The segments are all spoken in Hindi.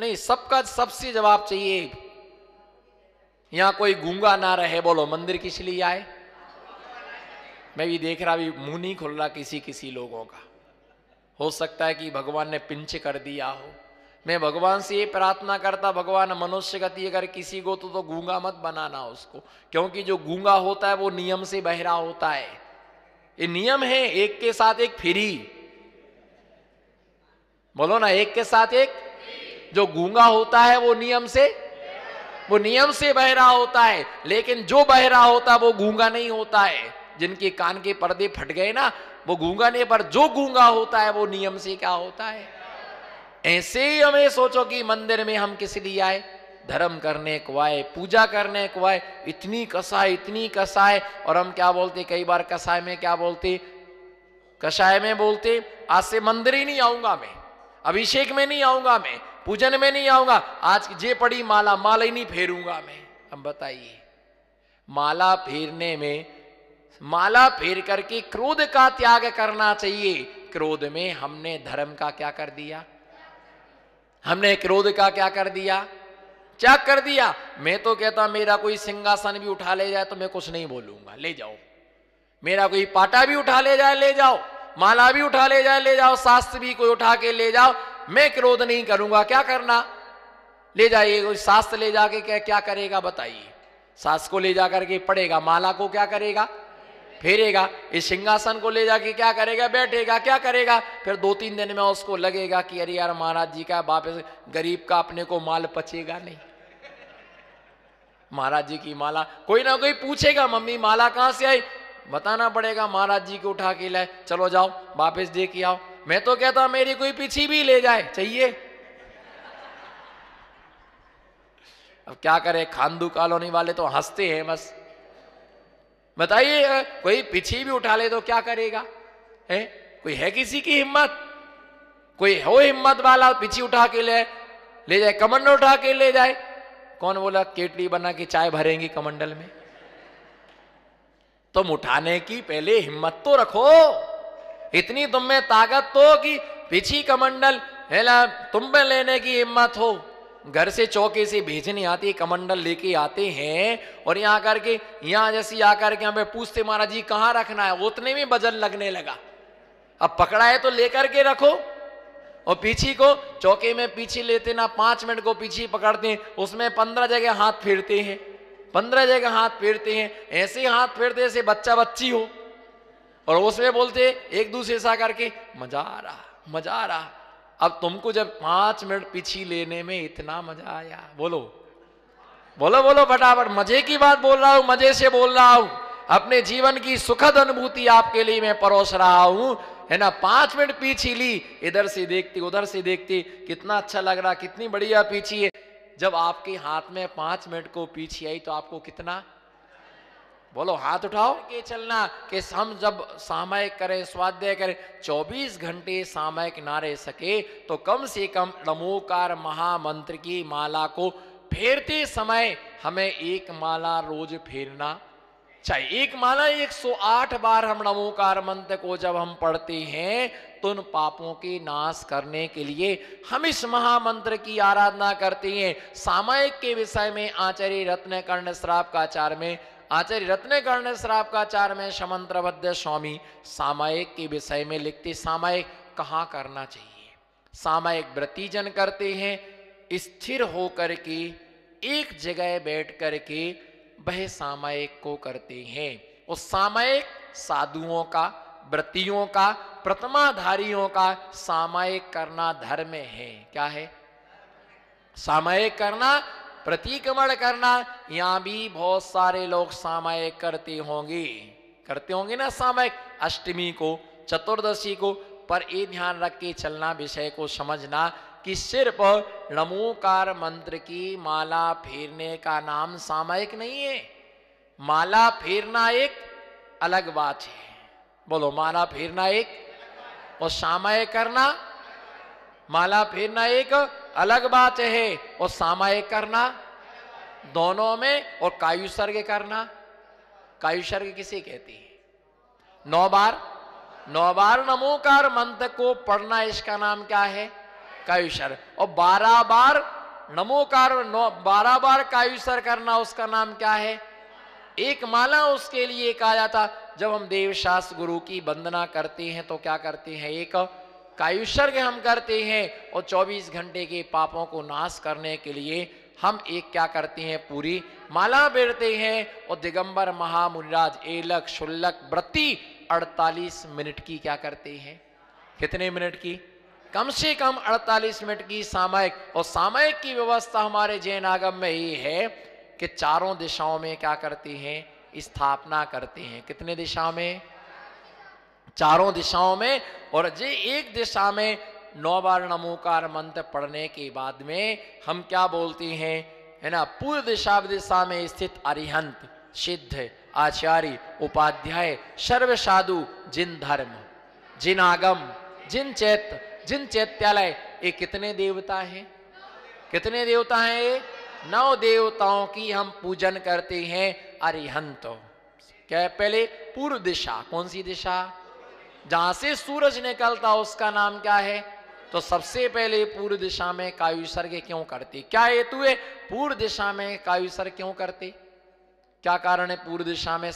नहीं, सबका सबसे जवाब चाहिए। यहां कोई गूंगा ना रहे, बोलो मंदिर किस लिए आए? मैं भी देख रहा, अभी मुंह नहीं खुल रहा किसी किसी लोगों का। हो सकता है कि भगवान ने पिंच कर दिया हो। मैं भगवान से ये प्रार्थना करता, भगवान मनुष्य गति अगर किसी को तो गूंगा मत बनाना उसको, क्योंकि जो गूंगा होता है वो नियम से बहरा होता है। ये नियम है, एक के साथ एक फ्री। बोलो ना, एक के साथ एक। जो गूंगा होता है वो नियम से बहरा होता है, लेकिन जो बहरा होता है वो गूंगा नहीं होता है। जिनके कान के पर्दे फट गए ना, वो गूंगा नहीं, पर जो गूंगा होता है वो नियम से क्या होता है। ऐसे ही हमें सोचो कि मंदिर में हम किस लिए आए? धर्म करने को आए, पूजा करने को आए। इतनी कसाय, और हम क्या बोलते, कई बार कसाय में क्या बोलते, कषाय में बोलते, आज से मंदिर ही नहीं आऊंगा मैं, अभिषेक में नहीं आऊंगा मैं, पूजन में नहीं आऊंगा, आज जे पड़ी माला ही नहीं फेरूंगा मैं। अब बताइए, माला फेरने में, माला फेर करके क्रोध का त्याग करना चाहिए। क्रोध में हमने धर्म का क्या कर दिया? हमने क्रोध का क्या कर दिया? त्याग कर दिया। मैं तो कहता, मेरा कोई सिंहासन भी उठा ले जाए तो मैं कुछ नहीं बोलूंगा, ले जाओ। मेरा कोई पाटा भी उठा ले जाए, ले जाओ। माला भी उठा ले जाए, ले जाओ। शास्त्र भी कोई उठा के ले जाओ, मैं क्रोध नहीं करूंगा। क्या करना? ले जाइए। कोई शास्त्र ले जाके क्या करेगा बताइए? शास्त्र को ले जाकर के पढ़ेगा, माला को क्या करेगा? फेरेगा। इस सिंहासन को ले जाके क्या करेगा? बैठेगा। क्या करेगा? फिर 2-3 दिन में उसको लगेगा कि अरे यार, महाराज जी का वापस, गरीब का अपने को माल पचेगा नहीं। महाराज जी की माला, कोई ना कोई पूछेगा, मम्मी माला कहां से आई? बताना पड़ेगा, महाराज जी को उठा के लाए। चलो जाओ, वापस दे के आओ। मैं तो कहता मेरी कोई पीछे भी ले जाए, चाहिए। अब क्या करे, खांडू कॉलोनी वाले तो हंसते हैं बस। बताइए, कोई पीछे भी उठा ले तो क्या करेगा? है कोई है किसी की हिम्मत? कोई हो हिम्मत वाला पीछे उठा के ले जाए, कमंडल उठा के ले जाए? कौन बोला केटली बना के चाय भरेंगी कमंडल में? तुम उठाने की पहले हिम्मत तो रखो। इतनी तुम में ताकत तो कि पीछी कमंडल है ना, तुम में लेने की हिम्मत हो। घर से चौके से भेजने आती, कमंडल लेके आते हैं, और यहाँ आकर के, यहाँ जैसे आकर के हमें पूछते, महाराज जी कहाँ रखना है? उतने में वजन लगने लगा। अब पकड़ा है तो लेकर के रखो। और पीछी को चौके में पीछे लेते ना, 5 मिनट को पीछे पकड़ते हैं, उसमें 15 जगह हाथ फेरते हैं, 15 जगह हाथ फेरते हैं। ऐसे हाथ फेरते जैसे बच्चा बच्ची हो, और उसमें बोलते एक दूसरे से करके, मजा आ रहा। अब तुमको जब 5 मिनट पीछे लेने में इतना मजा आया, बोलो बोलो बोलो फटाफट। मजे की बात बोल रहा हूं, मजे से बोल रहा हूं। अपने जीवन की सुखद अनुभूति आपके लिए मैं परोस रहा हूं, है ना। 5 मिनट पीछे ली, इधर से देखती उधर से देखती, कितना अच्छा लग रहा, कितनी बढ़िया पीछी है। जब आपके हाथ में 5 मिनट को पीछे आई तो आपको कितना, बोलो हाथ उठाओ के चलना। कि हम जब सामायिक करें, स्वाध्याय करें, 24 घंटे सामायिक ना रह सके तो कम से कम नमोकार महामंत्र की माला को फेरते समय हमें एक माला रोज फेरना चाहिए। एक माला 108 बार हम नमोकार मंत्र को जब हम पढ़ते हैं तो उन पापों के नाश करने के लिए हम इस महामंत्र की आराधना करते हैं। सामायिक के विषय में आचार्य रत्नकर्ण श्रावकाचार्य में, आचार्य रत्नकर्ण श्रावकाचार्य में समंत्रबद्ध स्वामी सामायिक के विषय में लिखते, सामायिक कहाँ करना चाहिए। सामायिक व्रतीजन करते हैं स्थिर होकर के, एक जगह बैठ करके वह सामायिक को करते हैं। उस सामायिक साधुओं का, व्रतियों का, प्रथमाधारियों का सामायिक करना धर्म है। क्या है? सामायिक करना, प्रतिक्रमण करना। यहां भी बहुत सारे लोग सामायिक करते होंगे ना सामायिक, अष्टमी को, चतुर्दशी को। पर ये ध्यान रख के चलना, विषय को समझना कि सिर्फ नमोकार मंत्र की माला फेरने का नाम सामायिक नहीं है। माला फेरना एक अलग बात है, बोलो माला फेरना एक, और सामायिक करना, माला फेरना एक अलग बात है, और सामायिक करना दोनों में। और कायुसर्ग करना, कायुसर्ग किसे कहती है? 9 बार 9 बार नमोकार मंत्र को पढ़ना, इसका नाम क्या है? कायुसर, और 12 बार नमोकार 12 बार कायुसर करना, उसका नाम क्या है? एक माला उसके लिए कहा जाता। जब हम देवशास्त्र गुरु की वंदना करते हैं तो क्या करते हैं? एक कायुसर्ग हम करते हैं, और 24 घंटे के पापों को नाश करने के लिए हम एक क्या करते हैं? पूरी माला बेरते हैं। और दिगंबर महामुनिराज एलक शुल्लक व्रती 48 मिनट की क्या करते हैं? कितने मिनट की? कम से कम 48 मिनट की सामयिक। और सामयिक की व्यवस्था हमारे जैन आगम में ये है कि चारों दिशाओं में क्या करते हैं? स्थापना करते हैं। कितने दिशा में? चारों दिशाओं में। और जे एक दिशा में 9 बार नमोकार मंत्र पढ़ने के बाद में हम क्या बोलते हैं, है ना? पूर्व दिशा में स्थित अरिहंत, सिद्ध, आचार्य, उपाध्याय, सर्व साधु, जिन धर्म, जिन आगम, जिन चैत्यालय, ये कितने देवता हैं? कितने देवता हैं ये? 9 देवताओं की हम पूजन करते हैं। अरिहंत क्या? पहले पूर्व दिशा। कौन सी दिशा? जहां से सूरज निकलता उसका नाम क्या है? तो सबसे पहले पूर्व दिशा में कायुसर्ग क्यों करते? क्या हेतु है पूर्व दिशा में कायुसर्ग क्यों करते? क्या कारण है पूर्व दिशा में?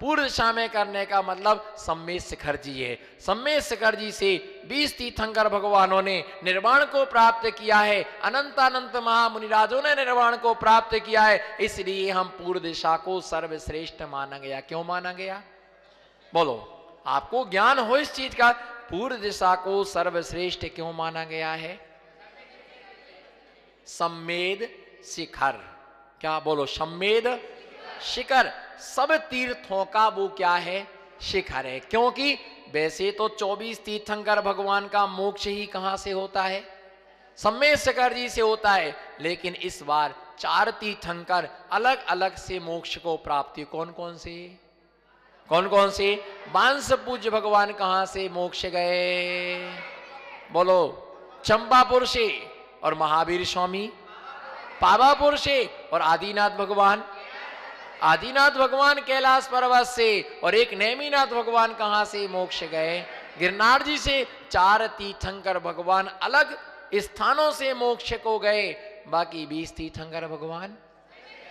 पूर्व दिशा में करने का मतलब सम्मेद शिखर जी है। सम्मेद शिखर जी से 20 तीर्थंकर भगवानों ने निर्वाण को प्राप्त किया है। अनंत अनंत महामुनिराजों ने निर्वाण को प्राप्त किया है। इसलिए हम पूर्व दिशा को सर्वश्रेष्ठ माना गया। क्यों माना गया? बोलो, आपको ज्ञान हो इस चीज का। पूर्व दिशा को सर्वश्रेष्ठ क्यों माना गया है? सम्मेद शिखर। क्या? बोलो, सम्मेद शिखर सब तीर्थों का वो क्या है? शिखर है। क्योंकि वैसे तो 24 तीर्थंकर भगवान का मोक्ष ही कहां से होता है? सम्मेद शिखर जी से होता है। लेकिन इस बार 4 तीर्थंकर अलग अलग से मोक्ष को प्राप्ति। कौन कौन से? कौन कौन से? बांस पूज्य भगवान कहां से मोक्ष गए? बोलो, चंपापुर से। और महावीर स्वामी पावापुर से। और आदिनाथ भगवान कैलाश पर्वत से। और एक नेमिनाथ भगवान कहां से मोक्ष गए? गिरनार जी से। 4 तीर्थंकर भगवान अलग स्थानों से मोक्ष को गए। बाकी 20 तीर्थंकर भगवान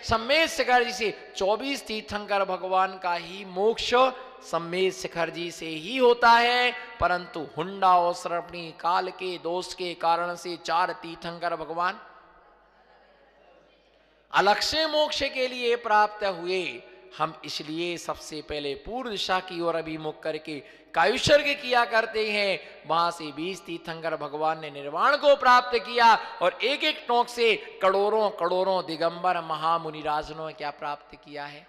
सम्मेद शिखर जी से। 24 तीर्थंकर भगवान का ही मोक्ष सम्मेद शिखर जी से ही होता है। परंतु हुंडा और श्रवणी काल के दोष के कारण से 4 तीर्थंकर भगवान अलग से मोक्ष के लिए प्राप्त हुए। हम इसलिए सबसे पहले पूर्व दिशा की ओर अभिमुख करके कायुसर्ग किया करते हैं। वहां से 20 तीर्थंकर भगवान ने निर्वाण को प्राप्त किया। और एक एक टोक से करोड़ों करोड़ों दिगंबर महामुनिराजनों ने क्या प्राप्त किया है?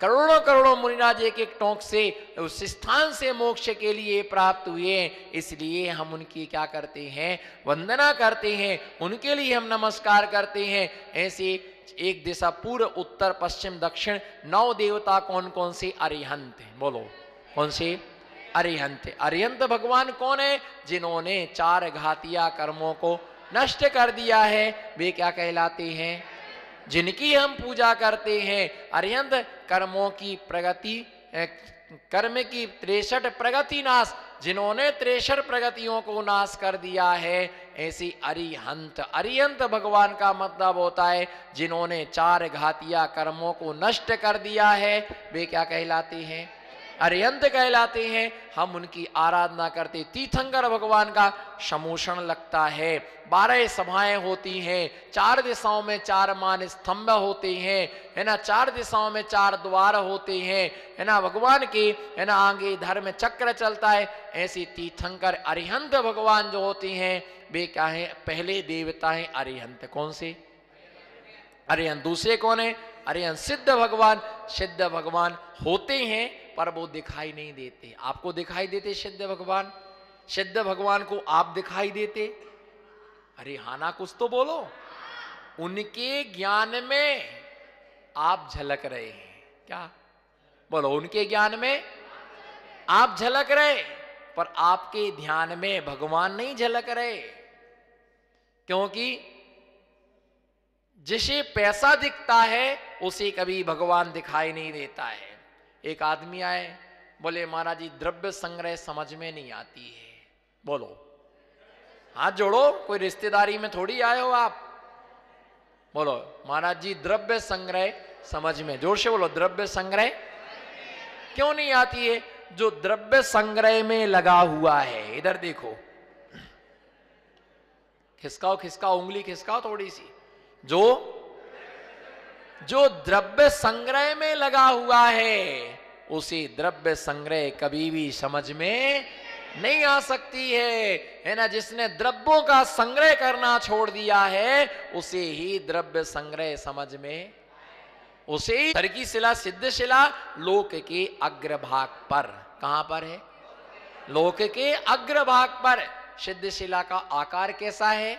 करोड़ों करोड़ों मुनिराज एक एक टोक से उस स्थान से मोक्ष के लिए प्राप्त हुए। इसलिए हम उनकी क्या करते हैं? वंदना करते हैं। उनके लिए हम नमस्कार करते हैं। ऐसे एक दिशा पूर्व उत्तर पश्चिम दक्षिण 9 देवता कौन कौन से? अरिहंत हैं। बोलो, कौन से? अरिहंत। अरिहंत भगवान कौन है? जिन्होंने 4 घातिया कर्मों को नष्ट कर दिया है। वे क्या कहलाते हैं? जिनकी हम पूजा करते हैं। अरिहंत कर्मों की प्रगति, कर्म की 63 प्रगति नाश, जिन्होंने 63 प्रगतियों को नाश कर दिया है, ऐसी अरिहंत। अरिहंत भगवान का मतलब होता है जिन्होंने 4 घातिया कर्मों को नष्ट कर दिया है। वे क्या कहलाते हैं? अरिहंत कहलाते हैं। हम उनकी आराधना करते। तीर्थंकर भगवान का समूषण लगता है। 12 सभाएं होती हैं। 4 दिशाओं में 4 मान स्तंभ होते हैं, है ना? 4 दिशाओं में 4 द्वार होते हैं, है ना? भगवान के, है ना, आगे धर्म चक्र चलता है। ऐसे तीर्थंकर अरिहंत भगवान जो होते हैं वे क्या है? पहले देवता है अरिहंत। कौन से? अरिहंत। दूसरे कौन है? अरिहंत सिद्ध भगवान। सिद्ध भगवान होते हैं पर वो दिखाई नहीं देते। आपको दिखाई देते सिद्ध भगवान? सिद्ध भगवान को आप दिखाई देते? अरे हाँ ना, कुछ तो बोलो। उनके ज्ञान में आप झलक रहे हैं। क्या? बोलो, उनके ज्ञान में आप झलक रहे, पर आपके ध्यान में भगवान नहीं झलक रहे। क्योंकि जिसे पैसा दिखता है उसे कभी भगवान दिखाई नहीं देता है। एक आदमी आए, बोले महाराज जी द्रव्य संग्रह समझ में नहीं आती है। बोलो, हाथ जोड़ो, कोई रिश्तेदारी में थोड़ी आए हो आप। बोलो महाराज जी द्रव्य संग्रह समझ में, जोर से बोलो द्रव्य संग्रह क्यों नहीं आती है? जो द्रव्य संग्रह में लगा हुआ है, इधर देखो, खिसकाओ खिसकाओ, उंगली खिसकाओ थोड़ी सी, जो द्रव्य संग्रह में लगा हुआ है उसी द्रव्य संग्रह कभी भी समझ में नहीं आ सकती है ना। जिसने द्रव्यों का संग्रह करना छोड़ दिया है उसे ही द्रव्य संग्रह समझ में, उसे ही धर की शिला सिद्ध शिला लोक के अग्रभाग पर, कहां पर है? लोक के अग्रभाग पर। सिद्ध शिला का आकार कैसा है?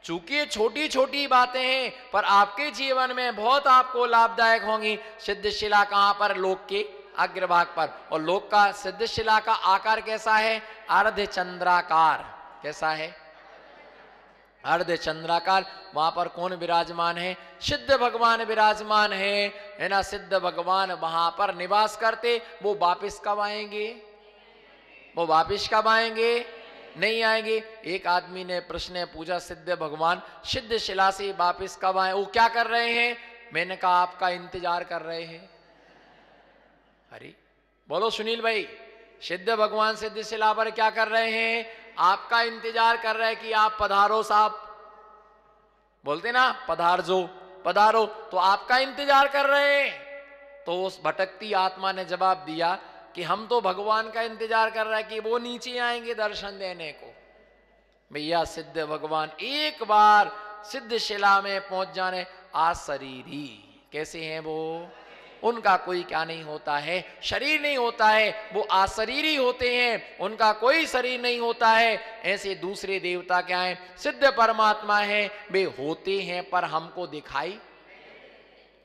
चूंकि छोटी छोटी बातें हैं पर आपके जीवन में बहुत आपको लाभदायक होंगी। सिद्ध शिला कहां पर? लोक के अग्रभाग पर। और लोक का सिद्ध शिला का आकार कैसा है? अर्धचंद्राकार। कैसा है? अर्धचंद्राकार। वहां पर कौन विराजमान है? सिद्ध भगवान विराजमान है ना। सिद्ध भगवान वहां पर निवास करते। वो वापिस कब आएंगे? वो वापिस कब आएंगे? नहीं आएंगे। एक आदमी ने प्रश्न पूछा, सिद्ध भगवान सिद्ध शिला से वापिस कब आए? वो क्या कर रहे हैं? मैंने कहा आपका इंतजार कर रहे हैं। अरे बोलो सुनील भाई, सिद्ध भगवान सिद्ध शिला पर क्या कर रहे हैं? आपका इंतजार कर रहे हैं कि आप पधारो साहब, बोलते ना पधार जो, पधारो, तो आपका इंतजार कर रहे हैं। तो उस भटकती आत्मा ने जवाब दिया कि हम तो भगवान का इंतजार कर रहे हैं कि वो नीचे आएंगे दर्शन देने को। भैया सिद्ध भगवान एक बार सिद्ध शिला में पहुंच जाने आशरीरी। कैसे हैं वो? उनका कोई क्या नहीं होता है, शरीर नहीं होता है, वो आशरीरी होते हैं, उनका कोई शरीर नहीं होता है। ऐसे दूसरे देवता क्या हैं? सिद्ध परमात्मा है, वे होते हैं पर हमको दिखाई,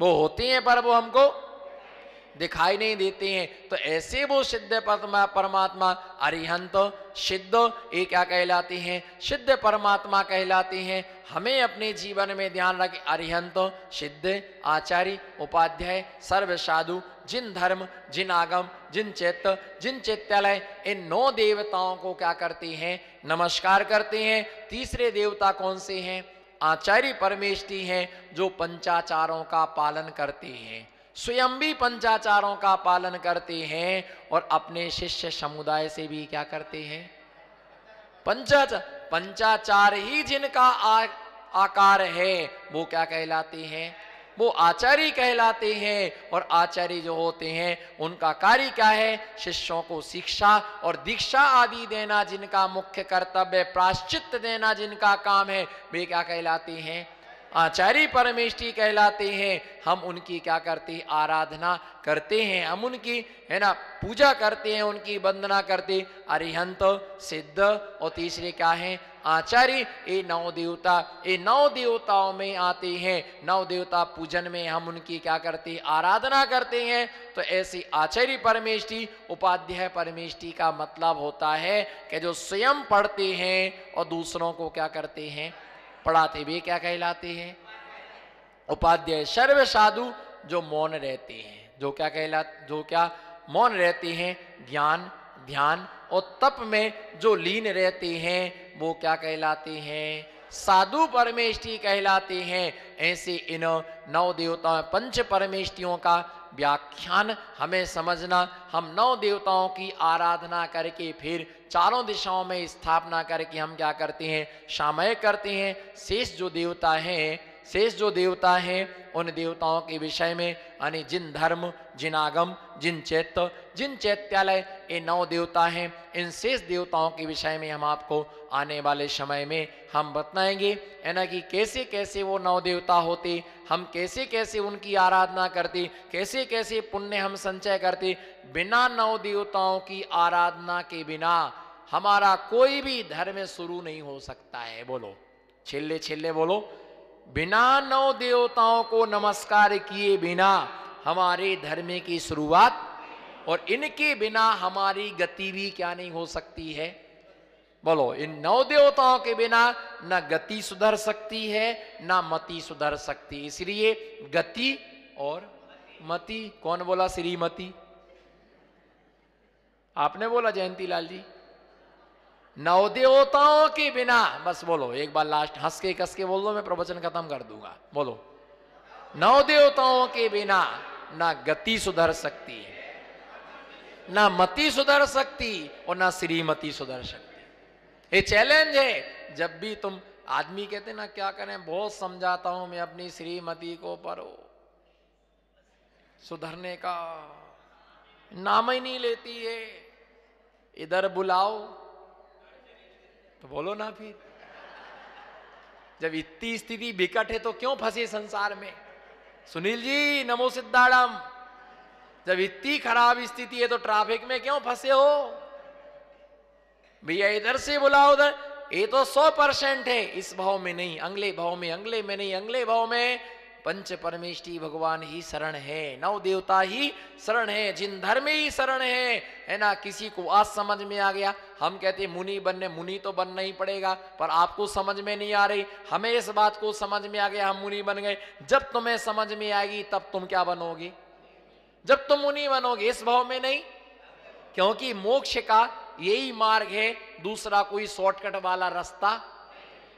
वो होते हैं पर वो हमको दिखाई नहीं देते हैं। तो ऐसे वो सिद्ध परमात्मा अरिहंत सिद्ध ये क्या कहलाते हैं? सिद्ध परमात्मा कहलाते हैं। हमें अपने जीवन में ध्यान रखें, अरिहंत सिद्ध आचार्य उपाध्याय सर्व साधु जिन धर्म जिन आगम जिन चैत्य जिन चैत्यालय, इन 9 देवताओं को क्या करते हैं? नमस्कार करते हैं। तीसरे देवता कौन से हैं? आचार्य परमेष्ठी हैं, जो पंचाचारों का पालन करते हैं, स्वयं भी पंचाचारों का पालन करते हैं और अपने शिष्य समुदाय से भी क्या करते हैं? पंचाचार ही जिनका आकार है वो क्या कहलाते हैं? वो आचार्य कहलाते हैं। और आचार्य जो होते हैं उनका कार्य क्या है? शिष्यों को शिक्षा और दीक्षा आदि देना जिनका मुख्य कर्तव्य, प्रायश्चित देना जिनका काम है, वे क्या कहलाते हैं? आचार्य परमेष्ठी कहलाते हैं। हम उनकी क्या करते हैं? आराधना करते हैं, हम उनकी है ना पूजा करते हैं, उनकी वंदना करते। अरिहंत सिद्ध और तीसरे क्या हैं? आचार्य। ये 9 देवता, ये 9 देवताओं में आते हैं। 9 देवता पूजन में हम उनकी क्या करते हैं? आराधना करते हैं। तो ऐसी आचार्य परमेष्ठी उपाध्याय परमेष्ठी का मतलब होता है कि जो स्वयं पढ़ते हैं और दूसरों को क्या करते हैं? पढ़ाते। भी क्या कहलाते हैं? उपाध्याय। सर्व साधु जो मौन रहते हैं, जो क्या कहलाते? जो क्या मौन रहते हैं, ज्ञान ध्यान और तप में जो लीन रहते हैं, वो क्या कहलाते हैं? साधु परमेष्ठी कहलाते हैं। ऐसे इन 9 देवताओं पंच परमेष्ठियों का व्याख्यान हमें समझना। हम 9 देवताओं की आराधना करके फिर चारों दिशाओं में स्थापना करके हम क्या करते हैं? सामय करते हैं। शेष जो देवता हैं उन देवताओं के विषय में, यानी जिन धर्म जिन आगम जिन चैत्य जिन चैत्यालय, ये 9 देवता हैं, इन शेष देवताओं के विषय में हम आपको आने वाले समय में हम बताएंगे, है ना, कि कैसे कैसे वो 9 देवता होते, हम कैसे कैसे उनकी आराधना करते, कैसे कैसे पुण्य हम संचय करते। बिना 9 देवताओं की आराधना के बिना हमारा कोई भी धर्म शुरू नहीं हो सकता है। बोलो छिल्ले छिल्ले बोलो। बिना 9 देवताओं को नमस्कार किए बिना हमारे धर्म की शुरुआत, और इनके बिना हमारी गति भी क्या नहीं हो सकती है। बोलो, इन 9 देवताओं के बिना न गति सुधर सकती है न मति सुधर सकती। इसलिए गति और मति, कौन बोला? श्रीमती, आपने बोला जयंती लाल जी। नौ देवताओं के बिना, बस बोलो एक बार लास्ट हंस के कस के बोल दो, मैं प्रवचन खत्म कर दूंगा। बोलो, नौ देवताओं के बिना ना गति सुधर सकती है, ना मति सुधर सकती और ना श्रीमती सुधर सकती। ये चैलेंज है। जब भी तुम, आदमी कहते ना क्या करें, बहुत समझाता हूं मैं अपनी श्रीमती को, पर सुधरने का नाम ही नहीं लेती है। इधर बुलाओ तो बोलो ना, फिर जब इतनी स्थिति विकट है तो क्यों फंसे संसार में। सुनील जी नमो सिद्धाड़म, जब इतनी खराब स्थिति है तो ट्रैफिक में क्यों फंसे हो भैया। इधर से बुलाओ उधर, ये तो 100% है। इस भाव में नहीं, अगले भाव में, अगले में नहीं, अगले भाव में पंच परमेष्ठी भगवान ही शरण है, नौ देवता ही शरण है, जिन धर्म ही शरण है ना। किसी को आज समझ में आ गया, हम कहते मुनि बनने, मुनि तो बनना ही पड़ेगा, पर आपको समझ में नहीं आ रही, हमें इस बात को समझ में आ गया, हम मुनि बन गए। जब तुम्हें समझ में आएगी तब तुम क्या बनोगे, जब तुम मुनि बनोगे, इस भाव में नहीं। क्योंकि मोक्ष का यही मार्ग है, दूसरा कोई शॉर्टकट वाला रास्ता।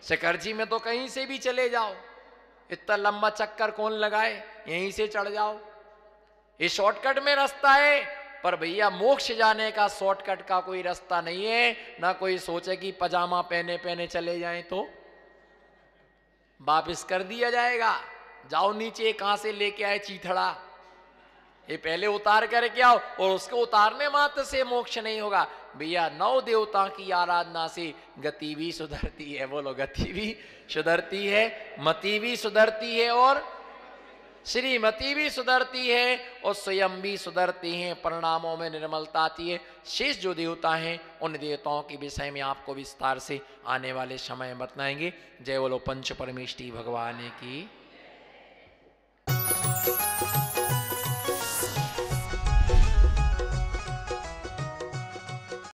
शिखर जी में तो कहीं से भी चले जाओ, इतना लंबा चक्कर कौन लगाए, यहीं से चढ़ जाओ, ये शॉर्टकट में रास्ता है। पर भैया मोक्ष जाने का शॉर्टकट का कोई रास्ता नहीं है। ना कोई सोचे कि पजामा पहने पहने चले जाएं तो वापिस कर दिया जाएगा। जाओ नीचे, कहां से लेके आए चीथड़ा, ये पहले उतार करके आओ, और उसको उतारने मात्र से मोक्ष नहीं होगा भैया। नौ देवता की आराधना से गति भी सुधरती है, बोलो गति भी सुधरती है, मति भी सुधरती है और श्रीमती भी सुधरती है, और स्वयं भी सुधरती हैं, परिणामों में निर्मलता आती है। शेष जो देवता हैं उन देवताओं के विषय में आपको विस्तार से आने वाले समय में बताएंगे। जय बोलो पंच परमेष्ठी भगवान की।